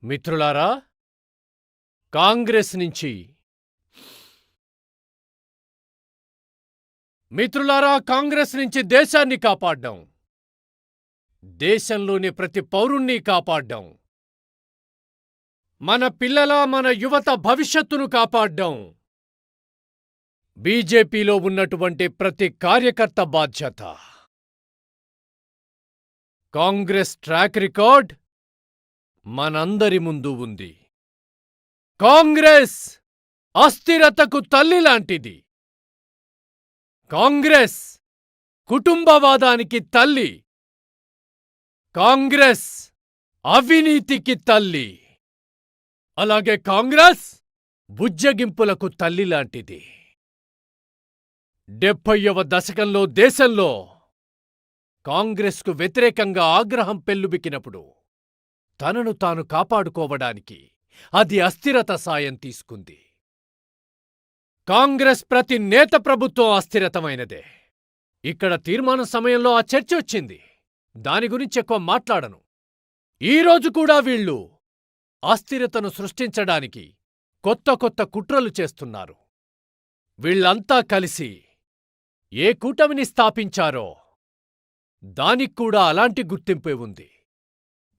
మిత్రులారా, కాంగ్రెస్ నుంచి దేశాన్ని కాపాడ్డం, దేశంలోని ప్రతి పౌరుణ్ణి కాపాడ్డం, మన పిల్లల మన యువత భవిష్యత్తును కాపాడ్డం బీజేపీలో ఉన్నటువంటి ప్రతి కార్యకర్త బాధ్యత. కాంగ్రెస్ ట్రాక్ రికార్డ్ మనందరి ముందు ఉంది. కాంగ్రెస్ అస్థిరతకు తల్లి లాంటిది. కాంగ్రెస్ కుటుంబవాదానికి తల్లి. కాంగ్రెస్ అవినీతికి తల్లి. అలాగే కాంగ్రెస్ బుజ్జగింపులకు తల్లి లాంటిది. 70వ దశకంలో దేశంలో కాంగ్రెస్కు వ్యతిరేకంగా ఆగ్రహం పెల్లుబికినప్పుడు తనను తాను కాపాడుకోవడానికి అది అస్థిరత సాయం తీసుకుంది. కాంగ్రెస్ ప్రతి నేత ప్రభుత్వం అస్థిరతమైనదే. ఇక్కడ తీర్మానం సమయంలో ఆ చర్చ వచ్చింది. దాని గురించి ఎక్కువ మాట్లాడను. ఈరోజు కూడా వీళ్ళు అస్థిరతను సృష్టించడానికి కొత్త కొత్త కుట్రలు చేస్తున్నారు. వీళ్లంతా కలిసి ఏ కూటమిని స్థాపించారో దానిక్కూడా అలాంటి గుర్తింపే ఉంది.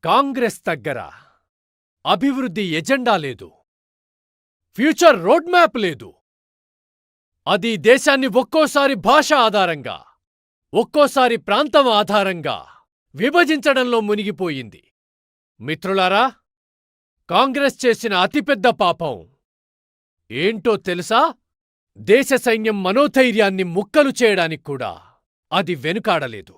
కాంగ్రెస్ దగ్గర అభివృద్ధి ఎజెండా లేదు, ఫ్యూచర్ రోడ్ మ్యాప్ లేదు. అది దేశాన్ని ఒక్కోసారి భాష ఆధారంగా, ఒక్కోసారి ప్రాంతం ఆధారంగా విభజించడంలో మునిగిపోయింది. మిత్రులారా, కాంగ్రెస్ చేసిన అతిపెద్ద పాపం ఏంటో తెలుసా? దేశ సైన్యం మనోధైర్యాన్ని ముక్కలు చేయడానిక్కూడా అది వెనుకాడలేదు.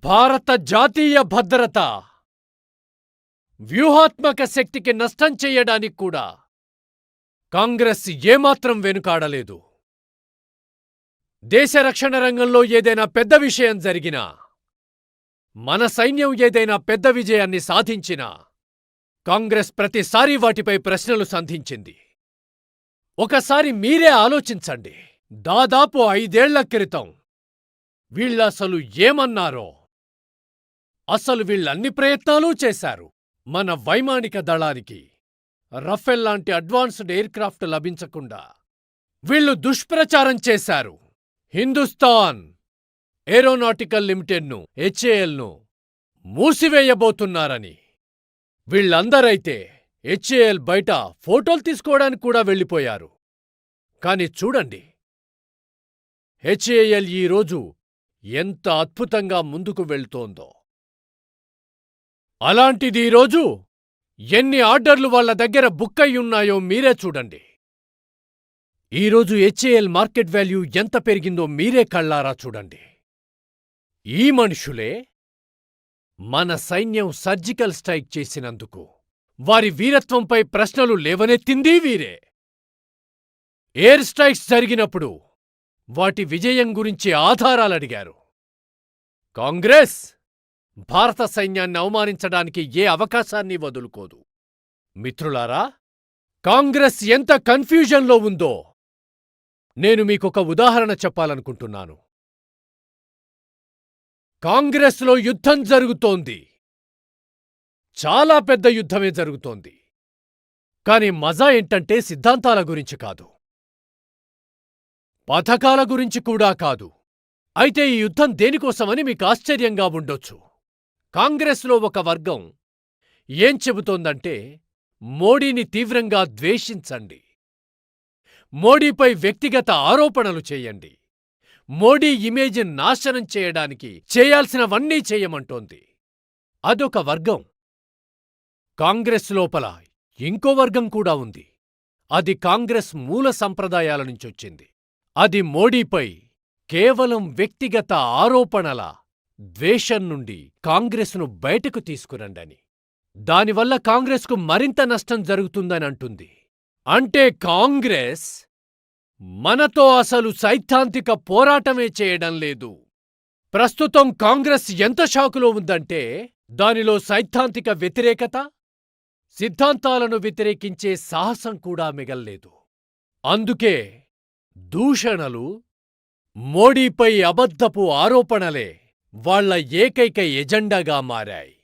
భారత జాతీయ భద్రత, వ్యూహాత్మక శక్తికి నష్టం చెయ్యడానిక్కూడా కాంగ్రెస్ ఏమాత్రం వెనుకాడలేదు. దేశ రక్షణ రంగంలో ఏదైనా పెద్ద విషయం జరిగినా, మన సైన్యం ఏదైనా పెద్ద విజయాన్ని సాధించినా కాంగ్రెస్ ప్రతిసారీ వాటిపై ప్రశ్నలు సంధించింది. ఒకసారి మీరే ఆలోచించండి. దాదాపు 5 ఏళ్ల క్రితం వీళ్ళసలు ఏమన్నారో. అసలు వీళ్ళన్ని ప్రయత్నాలూ చేశారు. మన వైమానిక దళానికి రఫేల్ లాంటి అడ్వాన్స్డ్ ఎయిర్ క్రాఫ్ట్ లభించకుండా వీళ్ళు దుష్ప్రచారం చేశారు. హిందుస్థాన్ ఏరోనాటికల్ లిమిటెడ్ను, హెచ్ఏఎల్ను మూసివేయబోతున్నారని. వీళ్ళందరైతే హెచ్ఏఎల్ బయట ఫోటోలు తీసుకోవడానికి కూడా వెళ్ళిపోయారు. కాని చూడండి, హెచ్ఏఎల్ ఈరోజు ఎంత అద్భుతంగా ముందుకు వెళ్తోందో. అలాంటిది ఈరోజు ఎన్ని ఆర్డర్లు వాళ్ల దగ్గర బుక్ అయ్యున్నాయో మీరే చూడండి. ఈరోజు హెచ్ఏఎల్ మార్కెట్ వాల్యూ ఎంత పెరిగిందో మీరే కళ్ళారా చూడండి. ఈ మనుషులే మన సైన్యం సర్జికల్ స్ట్రైక్ చేసినందుకు వారి వీరత్వంపై ప్రశ్నలు లేవనెత్తిందీ వీరే. ఎయిర్ స్ట్రైక్స్ జరిగినప్పుడు వాటి విజయం గురించి ఆధారాలడిగారు. కాంగ్రెస్ భారత సైన్యాన్ని అవమానించడానికి ఏ అవకాశాన్ని వదులుకోదు. మిత్రులారా, కాంగ్రెస్ ఎంత కన్ఫ్యూజన్లో ఉందో నేను మీకొక ఉదాహరణ చెప్పాలనుకుంటున్నాను. కాంగ్రెస్లో యుద్ధం జరుగుతోంది. చాలా పెద్ద యుద్ధమే జరుగుతోంది. కాని మజా ఏంటంటే సిద్ధాంతాల గురించి కాదు, పథకాల గురించి కూడా కాదు. అయితే ఈ యుద్ధం దేనికోసమని మీకు ఆశ్చర్యంగా ఉండొచ్చు. కాంగ్రెస్లో ఒక వర్గం ఏం చెబుతోందంటే, మోడీని తీవ్రంగా ద్వేషించండి, మోడీపై వ్యక్తిగత ఆరోపణలు చేయండి, మోడీ ఇమేజ్ నాశనం చేయడానికి చేయాల్సినవన్నీ చేయమంటోంది. అదొక వర్గం. కాంగ్రెస్ లోపల ఇంకో వర్గం కూడా ఉంది. అది కాంగ్రెస్ మూల సంప్రదాయాల నుంచొచ్చింది. అది మోడీపై కేవలం వ్యక్తిగత ఆరోపణల ద్వేషం నుండి కాంగ్రెస్ను బయటకు తీసుకురండని, దానివల్ల కాంగ్రెస్కు మరింత నష్టం జరుగుతుందని అంటుంది. అంటే కాంగ్రెస్ మనతో అసలు సైద్ధాంతిక పోరాటమే చేయడం లేదు. ప్రస్తుతం కాంగ్రెస్ ఎంత షాకులో ఉందంటే, దానిలో సైద్ధాంతిక వ్యతిరేకత, సిద్ధాంతాలను వ్యతిరేకించే సాహసం కూడా మిగల్లేదు. అందుకే దూషణలు, మోడీపై అబద్ధపు ఆరోపణలే వాళ్ల ఏకైక ఎజెండాగా మారాయి.